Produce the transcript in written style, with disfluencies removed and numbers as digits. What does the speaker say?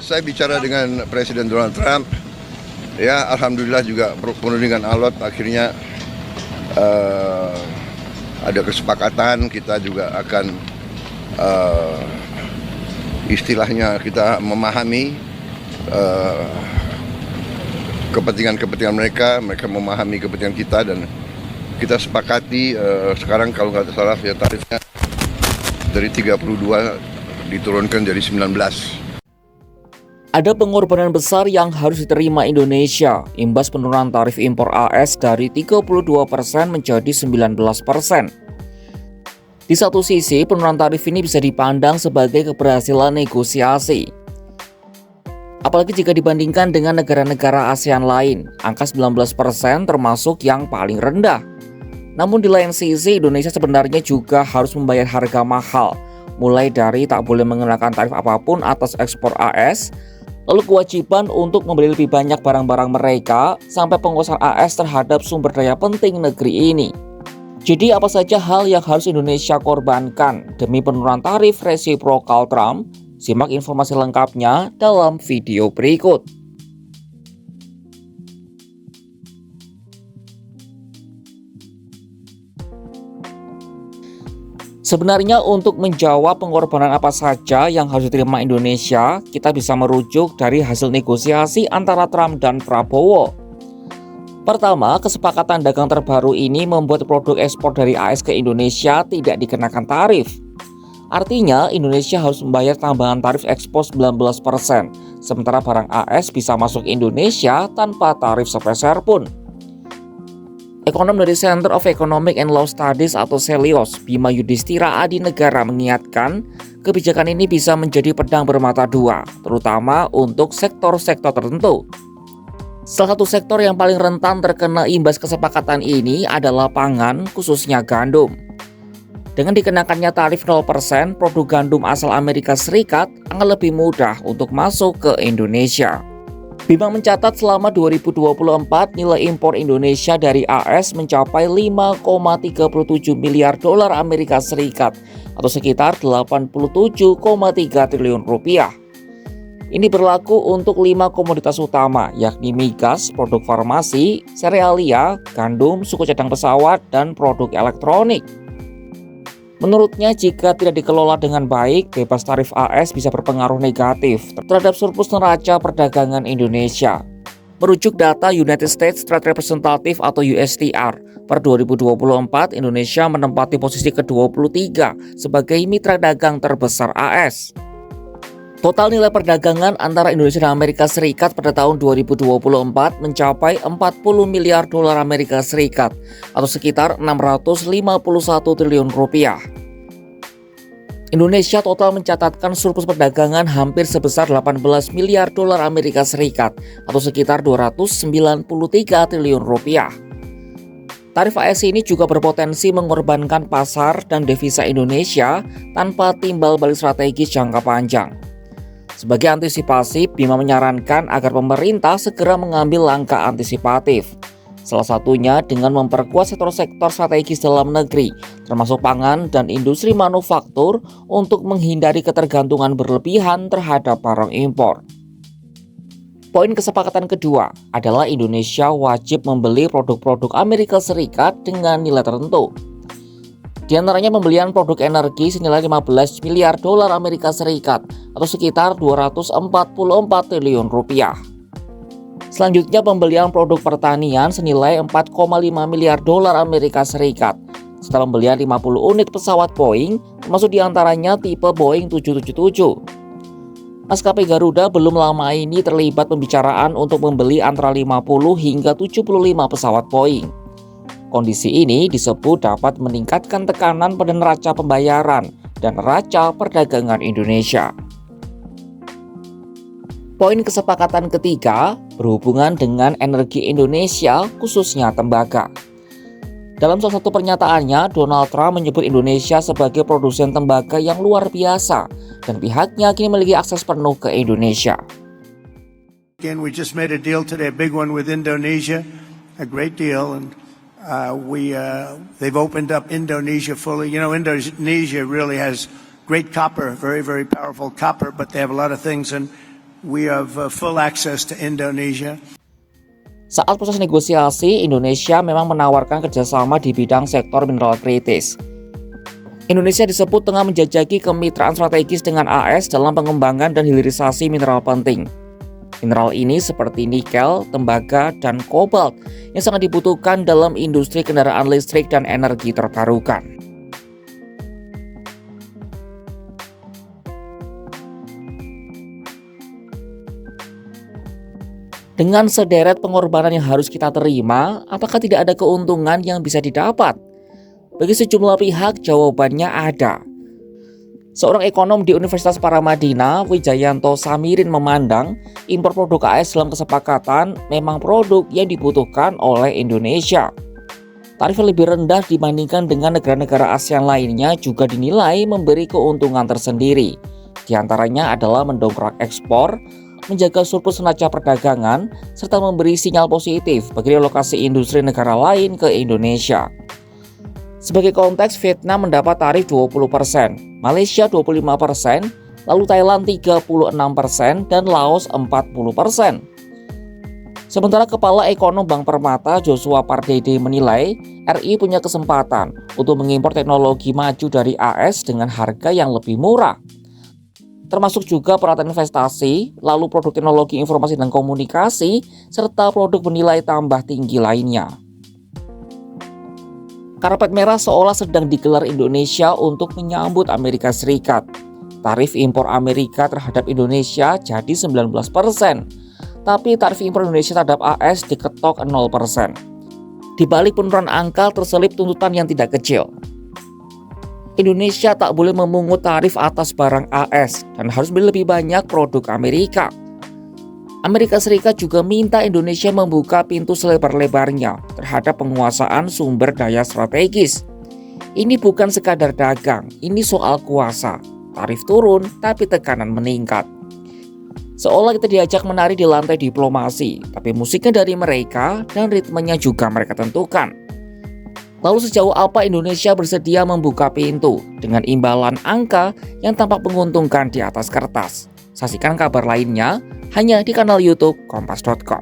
saya bicara dengan Presiden Donald Trump, ya alhamdulillah juga penuh dengan alot, akhirnya ada kesepakatan, kita juga akan istilahnya kita memahami kepentingan mereka memahami kepentingan kita, dan kita sepakati sekarang kalau nggak salah ya tarifnya dari 32 diturunkan jadi 19. Ada pengorbanan besar yang harus diterima Indonesia imbas penurunan tarif impor AS dari 32% menjadi 19%. Di satu sisi, penurunan tarif ini bisa dipandang sebagai keberhasilan negosiasi. Apalagi jika dibandingkan dengan negara-negara ASEAN lain, angka 19% termasuk yang paling rendah. Namun di lain sisi, Indonesia sebenarnya juga harus membayar harga mahal, mulai dari tak boleh mengenakan tarif apapun atas ekspor AS, lalu kewajiban untuk membeli lebih banyak barang-barang mereka, sampai penguasaan AS terhadap sumber daya penting negeri ini. Jadi apa saja hal yang harus Indonesia korbankan demi penurunan tarif resiprokal Trump? Simak informasi lengkapnya dalam video berikut. Sebenarnya untuk menjawab pengorbanan apa saja yang harus diterima Indonesia, kita bisa merujuk dari hasil negosiasi antara Trump dan Prabowo. Pertama, kesepakatan dagang terbaru ini membuat produk ekspor dari AS ke Indonesia tidak dikenakan tarif. Artinya, Indonesia harus membayar tambahan tarif ekspor 19%, sementara barang AS bisa masuk Indonesia tanpa tarif sepeser pun. Ekonom dari Center of Economic and Law Studies atau CELIOS, Bima Yudhistira Adinegara mengingatkan, kebijakan ini bisa menjadi pedang bermata dua, terutama untuk sektor-sektor tertentu. Salah satu sektor yang paling rentan terkena imbas kesepakatan ini adalah pangan, khususnya gandum. Dengan dikenakannya tarif 0%, produk gandum asal Amerika Serikat akan lebih mudah untuk masuk ke Indonesia. Bima mencatat selama 2024 nilai impor Indonesia dari AS mencapai 5,37 miliar dolar Amerika Serikat atau sekitar 87,3 triliun rupiah. Ini berlaku untuk 5 komoditas utama, yakni migas, produk farmasi, serealia, gandum, suku cadang pesawat, dan produk elektronik. Menurutnya, jika tidak dikelola dengan baik, bebas tarif AS bisa berpengaruh negatif terhadap surplus neraca perdagangan Indonesia. Merujuk data United States Trade Representative atau USTR, per 2024 Indonesia menempati posisi ke-23 sebagai mitra dagang terbesar AS. Total nilai perdagangan antara Indonesia dan Amerika Serikat pada tahun 2024 mencapai 40 miliar dolar Amerika Serikat atau sekitar 651 triliun rupiah. Indonesia total mencatatkan surplus perdagangan hampir sebesar 18 miliar dolar Amerika Serikat atau sekitar 293 triliun rupiah. Tarif AS ini juga berpotensi mengorbankan pasar dan devisa Indonesia tanpa timbal balik strategis jangka panjang. Sebagai antisipasi, Bima menyarankan agar pemerintah segera mengambil langkah antisipatif. Salah satunya dengan memperkuat sektor-sektor strategis dalam negeri, termasuk pangan dan industri manufaktur untuk menghindari ketergantungan berlebihan terhadap barang impor. Poin kesepakatan kedua adalah Indonesia wajib membeli produk-produk Amerika Serikat dengan nilai tertentu. Di antaranya pembelian produk energi senilai 15 miliar dolar Amerika Serikat atau sekitar 244 triliun rupiah. Selanjutnya pembelian produk pertanian senilai 4,5 miliar dolar Amerika Serikat serta pembelian 50 unit pesawat Boeing termasuk diantaranya tipe Boeing 777. Maskapai Garuda belum lama ini terlibat pembicaraan untuk membeli antara 50 hingga 75 pesawat Boeing. Kondisi ini disebut dapat meningkatkan tekanan pada neraca pembayaran dan neraca perdagangan Indonesia. Poin kesepakatan ketiga berhubungan dengan energi Indonesia, khususnya tembaga. Dalam salah satu pernyataannya, Donald Trump menyebut Indonesia sebagai produsen tembaga yang luar biasa dan pihaknya kini memiliki akses penuh ke Indonesia. Again, we just made a deal today, a big one with Indonesia, a great deal, and they've opened up Indonesia fully. You know, Indonesia really has great copper, very, very powerful copper, but they have a lot of things, and We have full access to Indonesia. Saat proses negosiasi, Indonesia memang menawarkan kerjasama di bidang sektor mineral kritis. Indonesia disebut tengah menjajaki kemitraan strategis dengan AS dalam pengembangan dan hilirisasi mineral penting. Mineral ini seperti nikel, tembaga, dan kobalt yang sangat dibutuhkan dalam industri kendaraan listrik dan energi terbarukan. Dengan sederet pengorbanan yang harus kita terima, apakah tidak ada keuntungan yang bisa didapat? Bagi sejumlah pihak, jawabannya ada. Seorang ekonom di Universitas Paramadina, Wijayanto Samirin memandang impor produk AS dalam kesepakatan memang produk yang dibutuhkan oleh Indonesia. Tarif yang lebih rendah dibandingkan dengan negara-negara ASEAN lainnya juga dinilai memberi keuntungan tersendiri. Di antaranya adalah mendongkrak ekspor, menjaga surplus neraca perdagangan, serta memberi sinyal positif bagi relokasi industri negara lain ke Indonesia. Sebagai konteks, Vietnam mendapat tarif 20%, Malaysia 25%, lalu Thailand 36%, dan Laos 40%. Sementara Kepala Ekonom Bank Permata Joshua Pardede menilai RI punya kesempatan untuk mengimpor teknologi maju dari AS dengan harga yang lebih murah, termasuk juga peralatan investasi, lalu produk teknologi informasi dan komunikasi, serta produk bernilai tambah tinggi lainnya. Karpet merah seolah sedang digelar Indonesia untuk menyambut Amerika Serikat. Tarif impor Amerika terhadap Indonesia jadi 19%, tapi tarif impor Indonesia terhadap AS diketok 0%. Di balik penurunan angka terselip tuntutan yang tidak kecil. Indonesia tak boleh memungut tarif atas barang AS dan harus beli lebih banyak produk Amerika. Amerika Serikat juga minta Indonesia membuka pintu selebar-lebarnya terhadap penguasaan sumber daya strategis. Ini bukan sekadar dagang, ini soal kuasa. Tarif turun, tapi tekanan meningkat. Seolah kita diajak menari di lantai diplomasi, tapi musiknya dari mereka dan ritmenya juga mereka tentukan. Lalu sejauh apa Indonesia bersedia membuka pintu dengan imbalan angka yang tampak menguntungkan di atas kertas? Saksikan kabar lainnya hanya di kanal YouTube Kompas.com.